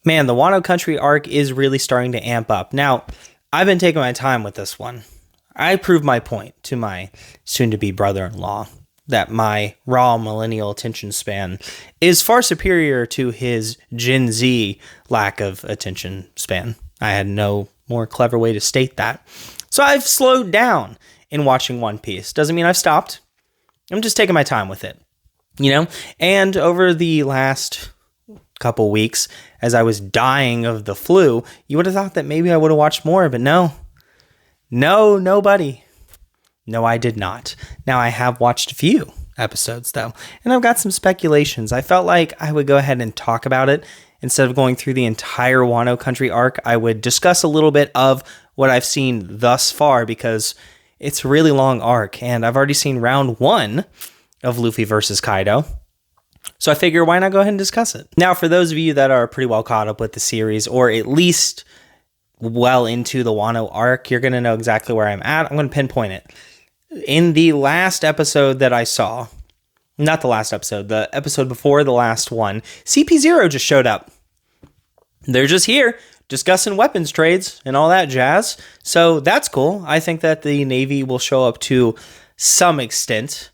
Man, the Wano Country arc is really starting to amp up. Now, I've been taking my time with this one. I proved my point to my soon-to-be brother-in-law that my raw millennial attention span is far superior to his Gen Z lack of attention span. I had no more clever way to state that. So I've slowed down in watching One Piece. Doesn't mean I've stopped. I'm just taking my time with it, you know? And over the last couple weeks, as I was dying of the flu, you would have thought that maybe I would have watched more, but no, nobody. No, I did not. Now, I have watched a few episodes, though, and I've got some speculations. I felt like I would go ahead and talk about it. Instead of going through the entire Wano Country arc, I would discuss a little bit of what I've seen thus far, because it's a really long arc, and I've already seen round 1 of Luffy versus Kaido. So I figure, why not go ahead and discuss it? Now, for those of you that are pretty well caught up with the series, or at least well into the Wano arc, you're going to know exactly where I'm at. I'm going to pinpoint it. In the last episode that I saw, not the last episode, the episode before the last one, CP0 just showed up. They're just here discussing weapons trades and all that jazz. So that's cool. I think that the Navy will show up to some extent.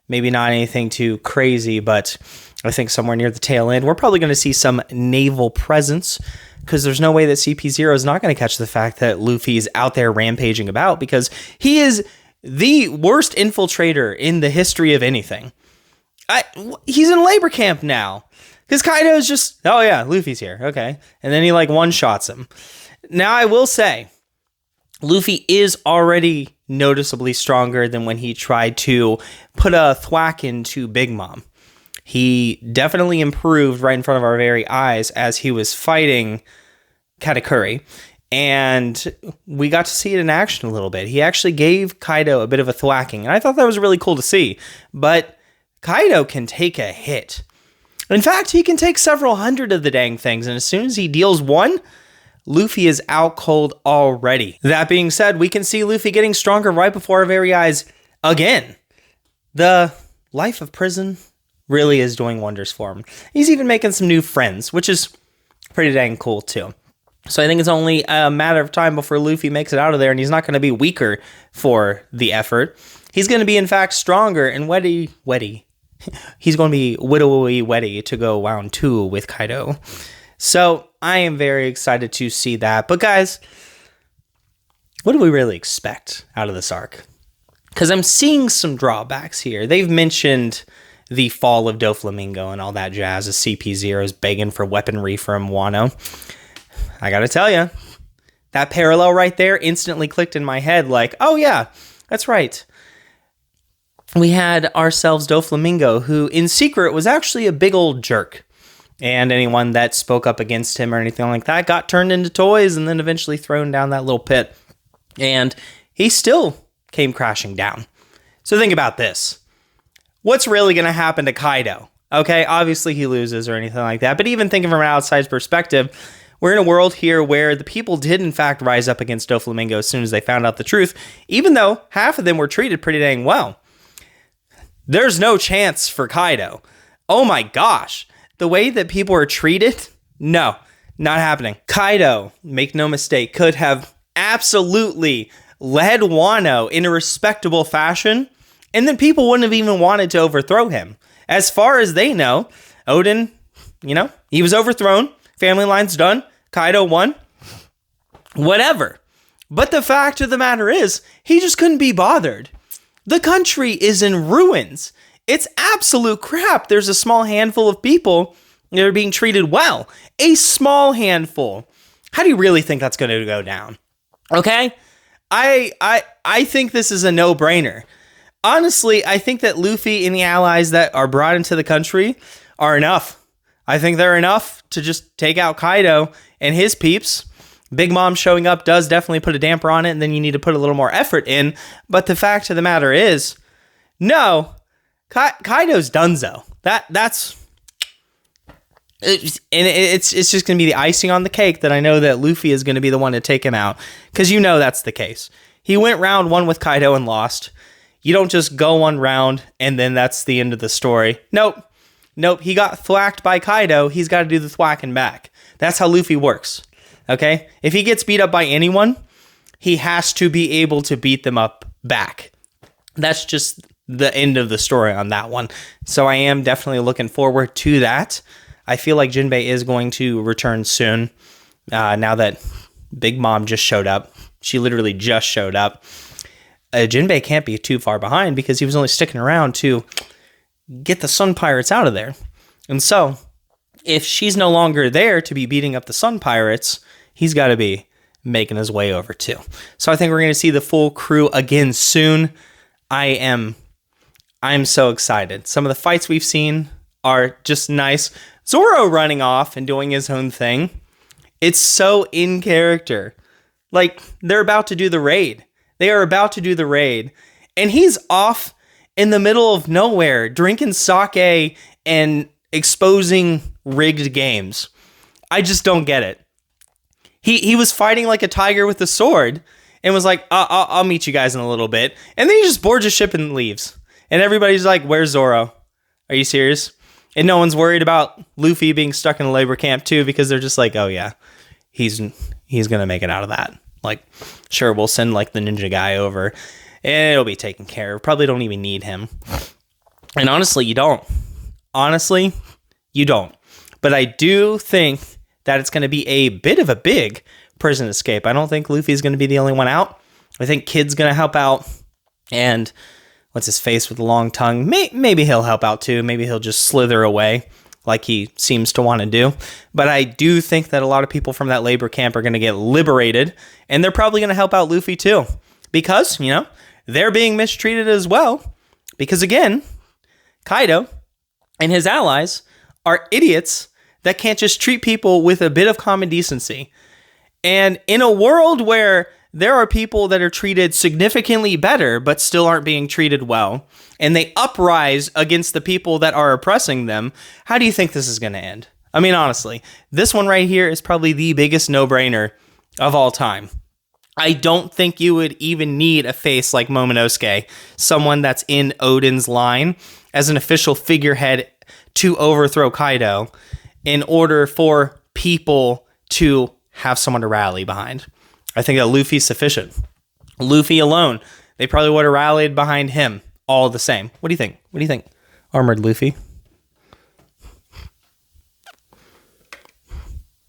Maybe not anything too crazy, but I think somewhere near the tail end, we're probably going to see some naval presence, because there's no way that CP0 is not going to catch the fact that Luffy's out there rampaging about, because he is the worst infiltrator in the history of anything. He's in labor camp now, because Kaido's just, oh yeah, Luffy's here, okay. And then he one-shots him. Now, I will say, Luffy is already noticeably stronger than when he tried to put a thwack into Big Mom. He definitely improved right in front of our very eyes as he was fighting Katakuri. And we got to see it in action a little bit. He actually gave Kaido a bit of a thwacking, and I thought that was really cool to see. But Kaido can take a hit. In fact, he can take several hundred of the dang things, and as soon as he deals one, Luffy is out cold already. That being said, we can see Luffy getting stronger right before our very eyes again. The life of prison really is doing wonders for him. He's even making some new friends, which is pretty dang cool too. So I think it's only a matter of time before Luffy makes it out of there, and he's not going to be weaker for the effort. He's going to be, in fact, stronger and wetty. He's going to be wetty to go round 2 with Kaido. So I am very excited to see that. But guys, what do we really expect out of this arc? Because I'm seeing some drawbacks here. They've mentioned the fall of Doflamingo and all that jazz as CP0 is begging for weaponry from Wano. I gotta tell you, that parallel right there instantly clicked in my head like, oh yeah, that's right. We had ourselves Doflamingo, who in secret was actually a big old jerk. And anyone that spoke up against him or anything like that got turned into toys and then eventually thrown down that little pit. And he still came crashing down. So think about this. What's really going to happen to Kaido? Okay, obviously he loses or anything like that. But even thinking from an outside's perspective, we're in a world here where the people did in fact rise up against Doflamingo as soon as they found out the truth, even though half of them were treated pretty dang well. There's no chance for Kaido. Oh my gosh. The way that people are treated? No, not happening. Kaido, make no mistake, could have absolutely led Wano in a respectable fashion, and then people wouldn't have even wanted to overthrow him. As far as they know, Oden, he was overthrown, family line's done, Kaido won, whatever. But the fact of the matter is, he just couldn't be bothered. The country is in ruins. It's absolute crap. There's a small handful of people that are being treated well. A small handful. How do you really think that's going to go down? Okay? I think this is a no-brainer. Honestly, I think that Luffy and the allies that are brought into the country are enough. I think they're enough to just take out Kaido and his peeps. Big Mom showing up does definitely put a damper on it, and then you need to put a little more effort in. But the fact of the matter is, no, Kaido's donezo. It's just going to be the icing on the cake that I know that Luffy is going to be the one to take him out, because that's the case. He went round 1 with Kaido and lost. You don't just go one round and then that's the end of the story. Nope. He got thwacked by Kaido. He's got to do the thwacking back. That's how Luffy works. Okay? If he gets beat up by anyone, he has to be able to beat them up back. That's just the end of the story on that one. So I am definitely looking forward to that. I feel like Jinbei is going to return soon. Now that Big Mom just showed up. She literally just showed up. Jinbei can't be too far behind because he was only sticking around to get the Sun Pirates out of there. And so, if she's no longer there to be beating up the Sun Pirates, he's got to be making his way over too. So I think we're going to see the full crew again soon. I'm so excited. Some of the fights we've seen are just nice. Zoro running off and doing his own thing. It's so in character. Like, they're about to do the raid. They are about to do the raid. And he's off in the middle of nowhere, drinking sake and exposing rigged games. I just don't get it. He was fighting like a tiger with a sword and was like, I'll meet you guys in a little bit. And then he just boards a ship and leaves. And everybody's like, where's Zoro? Are you serious? And no one's worried about Luffy being stuck in a labor camp too, because they're just like, oh yeah, he's going to make it out of that. Like, sure, we'll send like the ninja guy over and it'll be taken care of. Probably don't even need him. And honestly, you don't. Honestly, you don't. But I do think that it's going to be a bit of a big prison escape. I don't think Luffy's going to be the only one out. I think Kid's going to help out. And what's his face with the long tongue? Maybe he'll help out too. Maybe he'll just slither away like he seems to want to do. But I do think that a lot of people from that labor camp are going to get liberated. And they're probably going to help out Luffy too. Because, you know, they're being mistreated as well. Because again, Kaido and his allies are idiots that can't just treat people with a bit of common decency. And in a world where there are people that are treated significantly better but still aren't being treated well, and they uprise against the people that are oppressing them, how do you think this is going to end? I mean, honestly, this one right here is probably the biggest no-brainer of all time. I don't think you would even need a face like Momonosuke, someone that's in Odin's line, as an official figurehead to overthrow Kaido in order for people to have someone to rally behind. I think that Luffy's sufficient. Luffy alone, they probably would have rallied behind him all the same. What do you think? What do you think? Armored Luffy?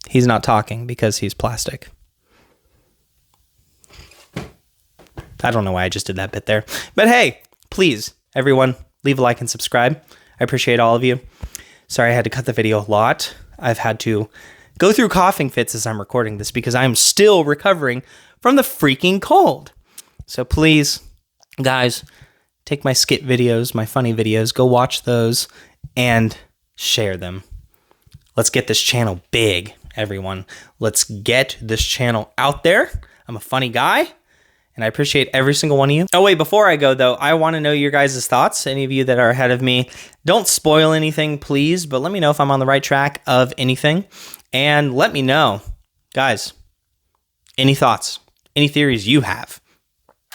He's not talking because he's plastic. I don't know why I just did that bit there. But hey, please, everyone, leave a like and subscribe. I appreciate all of you. Sorry I had to cut the video a lot. I've had to go through coughing fits as I'm recording this because I'm still recovering from the freaking cold. So please, guys, take my skit videos, my funny videos, go watch those and share them. Let's get this channel big, everyone. Let's get this channel out there. I'm a funny guy. And I appreciate every single one of you. Oh, wait, before I go, though, I want to know your guys' thoughts. Any of you that are ahead of me, don't spoil anything, please. But let me know if I'm on the right track of anything. And let me know, guys, any thoughts, any theories you have.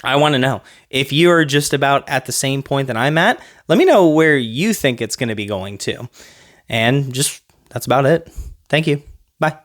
I want to know. If you're just about at the same point that I'm at, let me know where you think it's going to be going to. And just, that's about it. Thank you. Bye.